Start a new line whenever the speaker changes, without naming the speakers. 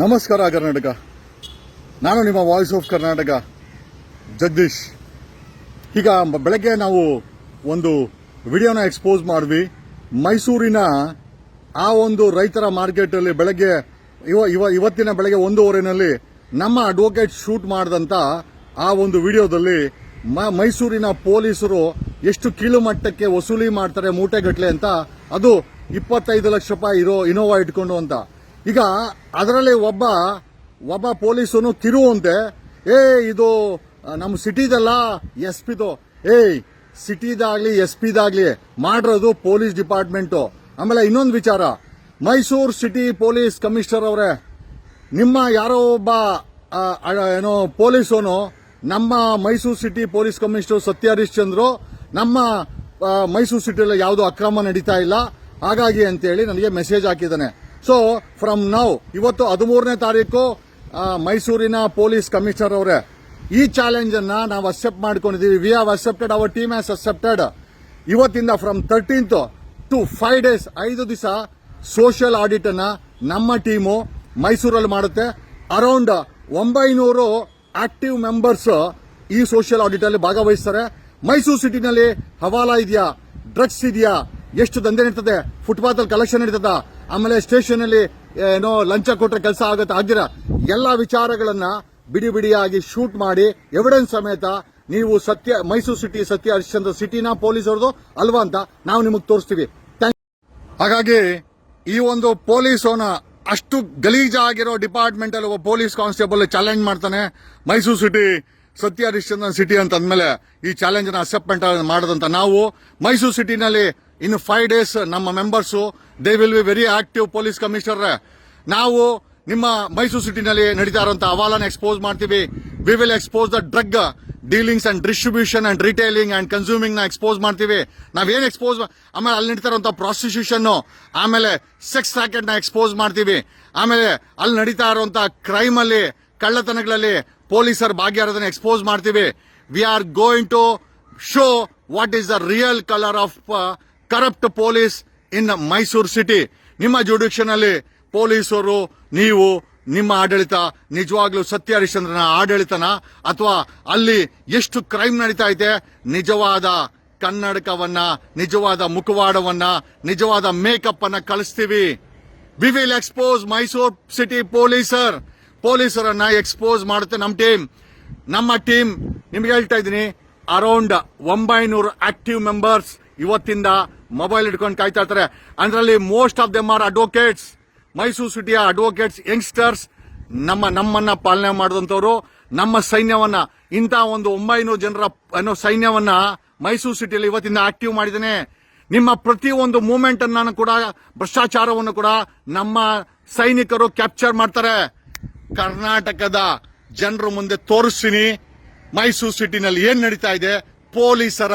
ನಮಸ್ಕಾರ ಕರ್ನಾಟಕ. ನಾನು ನಿಮ್ಮ ವಾಯ್ಸ್ ಆಫ್ ಕರ್ನಾಟಕ ಜಗದೀಶ್. ಈಗ ಬೆಳಗ್ಗೆ ನಾವು ಒಂದು ವಿಡಿಯೋನ ಎಕ್ಸ್ಪೋಸ್ ಮಾಡಿದ್ವಿ. ಮೈಸೂರಿನ ಆ ಒಂದು ರೈತರ ಮಾರ್ಕೆಟಲ್ಲಿ ಬೆಳಗ್ಗೆ ಇವತ್ತಿನ ಬೆಳಗ್ಗೆ 1:15 ನಮ್ಮ ಅಡ್ವೊಕೇಟ್ ಶೂಟ್ ಮಾಡಿದಂತ ಆ ಒಂದು ವಿಡಿಯೋದಲ್ಲಿ ಮೈಸೂರಿನ ಪೊಲೀಸರು ಎಷ್ಟು ಕೀಳು ಮಟ್ಟಕ್ಕೆ ವಸೂಲಿ ಮಾಡ್ತಾರೆ ಮೂಟೆಗಟ್ಟಲೆ ಅಂತ, ಅದು 25 ಲಕ್ಷ ರೂಪಾಯಿ ಇರೋ ಇನೋವಾ ಇಟ್ಕೊಂಡು ಅಂತ. ಈಗ ಅದರಲ್ಲಿ ಒಬ್ಬ ಪೊಲೀಸನು ತಿರುವಂತೆ, ಇದು ನಮ್ಮ ಸಿಟಿದಲ್ಲ ಎಸ್ ಪಿದು, ಸಿಟಿದಾಗ್ಲಿ ಎಸ್ ಪಿದಾಗ್ಲಿ ಮಾಡಿರೋದು ಪೊಲೀಸ್ ಡಿಪಾರ್ಟ್ಮೆಂಟು. ಆಮೇಲೆ ಇನ್ನೊಂದು ವಿಚಾರ, ಮೈಸೂರು ಸಿಟಿ ಪೊಲೀಸ್ ಕಮಿಷನರ್ ಅವರೇ, ನಿಮ್ಮ ಯಾರೋ ಒಬ್ಬ ಪೊಲೀಸನು ನಮ್ಮ ಮೈಸೂರು ಸಿಟಿ ಪೊಲೀಸ್ ಕಮಿಷನರ್ ಸತ್ಯ ಹರಿಶ್ಚಂದ್ರು, ನಮ್ಮ ಮೈಸೂರು ಸಿಟಿಯಲ್ಲಿ ಯಾವುದೋ ಅಕ್ರಮ ನಡೀತಾ ಇಲ್ಲ ಹಾಗಾಗಿ ಅಂತೇಳಿ ನನಗೆ ಮೆಸೇಜ್ ಹಾಕಿದ್ದಾನೆ. ಸೊ ಫ್ರಮ್ ನೌ, ಇವತ್ತು 13ನೇ ತಾರೀಕು ಮೈಸೂರಿನ ಪೊಲೀಸ್ ಕಮಿಷನರ್ ಅವರೇ, ಈ ಚಾಲೆಂಜ್ ಅನ್ನ ನಾವು ಅಕ್ಸೆಪ್ಟ್ ಮಾಡ್ಕೊಂಡಿದ್ದೀವಿ. We have accepted, our team has accepted. ಇವತ್ತಿಂದ ಫ್ರಮ್ 13th to 5 days 5 ದಿವಸ ಸೋಷಿಯಲ್ ಆಡಿಟ್ ಅನ್ನ ನಮ್ಮ ಟೀಮು ಮೈಸೂರಲ್ಲಿ ಮಾಡುತ್ತೆ. ಅರೌಂಡ್ 900 ಆಕ್ಟಿವ್ ಮೆಂಬರ್ಸ್ ಈ ಸೋಷಿಯಲ್ ಆಡಿಟ್ ಅಲ್ಲಿ ಭಾಗವಹಿಸ್ತಾರೆ. ಮೈಸೂರು ಸಿಟಿನಲ್ಲಿ ಹವಾಲಾ ಇದೆಯಾ, ಡ್ರಗ್ಸ್ ಇದೆಯಾ, ಎಷ್ಟು ದಂಧೆ ನಡೀತದೆ, ಫುಟ್ಪಾತ್ ಅಲ್ಲಿ ಕಲೆಕ್ಷನ್ ನಡೀತದ, ಆಮೇಲೆ ಸ್ಟೇಷನ್ ಅಲ್ಲಿ ಲಂಚ ಕೊಟ್ರೆ ಕೆಲಸ ಆಗುತ್ತೆ ಆಗಿರ ಎಲ್ಲಾ ವಿಚಾರಗಳನ್ನ ಬಿಡಿಯಾಗಿ ಶೂಟ್ ಮಾಡಿ ಎವಿಡೆನ್ಸ್ ಸಮೇತ ನೀವು ಮೈಸೂರು ಸಿಟಿ ಸತ್ಯ ಹರಿಶ್ಚಂದ್ರ ಸಿಟಿನ ಪೊಲೀಸ್ ಅವ್ರದ್ದು ಅಲ್ವಾ ಅಂತ ನಾವು ನಿಮಗೆ ತೋರಿಸ್ತೀವಿ. ಹಾಗಾಗಿ ಈ ಒಂದು ಪೊಲೀಸ್ ಅಷ್ಟು ಗಲೀಜಾಗಿರೋ ಡಿಪಾರ್ಟ್ಮೆಂಟ್ ಅಲ್ಲಿ ಒಬ್ಬ ಪೊಲೀಸ್ ಕಾನ್ಸ್ಟೇಬಲ್ ಚಾಲೆಂಜ್ ಮಾಡ್ತಾನೆ, ಮೈಸೂರು ಸಿಟಿ ಸತ್ಯ ಹರಿಶ್ಚಂದ್ರ ಸಿಟಿ ಅಂತ ಅಂದ್ಮೇಲೆ ಈ ಚಾಲೆಂಜ್ ನ ಅಕ್ಸೆಪ್ಟೆಂಟ್ ಮಾಡದಂತ ನಾವು ಮೈಸೂರು ಸಿಟಿನಲ್ಲಿ ಇನ್ನು 5 days ನಮ್ಮ members they will be very active. Police commissioner, ನಾವು ನಿಮ್ಮ ಮೈಸೂರು ಸಿಟಿನಲ್ಲಿ ನಡೀತಾ ಇರುವಂತಹ ಹವಾಲಾನ ಎಕ್ಸ್ಪೋಸ್ ಮಾಡ್ತೀವಿ. V will expose the drug dealings and distribution and retailing and consuming ನ ಎಕ್ಸ್ಪೋಸ್ ಮಾಡ್ತೀವಿ. ನಾವೇನ್ ಎಕ್ಸ್ಪೋಸ್, ಆಮೇಲೆ ಅಲ್ಲಿ ನಡೀತಾ ಇರುವಂತಹ ಪ್ರಾಸ್ಟಿಟ್ಯೂಷನ್, ಆಮೇಲೆ ಸೆಕ್ಸ್ ರಾಕೆಟ್ ನ ಎಕ್ಸ್ಪೋಸ್ ಮಾಡ್ತೀವಿ. ಆಮೇಲೆ ಅಲ್ಲಿ ನಡೀತಾ ಇರುವಂತಹ ಕ್ರೈಮ್ ಅಲ್ಲಿ, ಕಳ್ಳತನಗಳಲ್ಲಿ ಪೊಲೀಸರು ಭಾಗಿಯಾರೋದನ್ನ ಎಕ್ಸ್ಪೋಸ್ ಮಾಡ್ತೀವಿ. We are going to show what is the real colour of corrupt police in Mysuru city. ನಿಮ್ಮ ಜುಡಿಕ್ಷನ್ ಅಲ್ಲಿ ಪೊಲೀಸರು, ನೀವು, ನಿಮ್ಮ ಆಡಳಿತ ನಿಜವಾಗ್ಲೂ ಸತ್ಯ ಹರಿಶ್ಚಂದ್ರನ ಆಡಳಿತನ, ಅಥವಾ ಅಲ್ಲಿ ಎಷ್ಟು ಕ್ರೈಮ್ ನಡೀತಾ ಇದೆ, ನಿಜವಾದ ಕನ್ನಡಕವನ್ನ, ನಿಜವಾದ ಮುಖವಾಡವನ್ನ, ನಿಜವಾದ ಮೇಕಪ್ ಅನ್ನ ಕಳಿಸ್ತೀವಿ. We will expose Mysuru city ಪೊಲೀಸರನ್ನ ಎಕ್ಸ್ಪೋಸ್ ಮಾಡುತ್ತೆ ನಮ್ಮ ಟೀಮ್. ನಿಮ್ಗೆ ಹೇಳ್ತಾ ಇದ್ದೀನಿ, ಅರೌಂಡ್ 900 ಆಕ್ಟಿವ್ ಮೆಂಬರ್ಸ್ ಇವತ್ತಿಂದ ಮೊಬೈಲ್ ಇಟ್ಕೊಂಡು ಕಾಯ್ತಾ ಇರ್ತಾರೆ. ಅದರಲ್ಲಿ most of them are advocates. Mysuru ಸಿಟಿಯ ಅಡ್ವೊಕೇಟ್ಸ್, ಯಂಗ್ಸ್ಟರ್ಸ್, ನಮ್ಮನ್ನ ಪಾಲನೆ ಮಾಡಿದಂತವರು, ನಮ್ಮ ಸೈನ್ಯವನ್ನ, ಇಂಥ ಒಂದು 900 ಜನರ ಸೈನ್ಯವನ್ನ ಮೈಸೂರು ಸಿಟಿಯಲ್ಲಿ ಇವತ್ತಿಂದ ಆಕ್ಟಿವ್ ಮಾಡಿದ್ದೇನೆ. ನಿಮ್ಮ ಪ್ರತಿಯೊಂದು ಮೂವ್ಮೆಂಟ್ ಅನ್ನು ಕೂಡ, ಭ್ರಷ್ಟಾಚಾರವನ್ನು ಕೂಡ ನಮ್ಮ ಸೈನಿಕರು ಕ್ಯಾಪ್ಚರ್ ಮಾಡ್ತಾರೆ. ಕರ್ನಾಟಕದ ಜನರ ಮುಂದೆ ತೋರಿಸ್ತೀನಿ ಮೈಸೂರು ಸಿಟಿನಲ್ಲಿ ಏನ್ ನಡೀತಾ ಇದೆ. ಪೊಲೀಸರ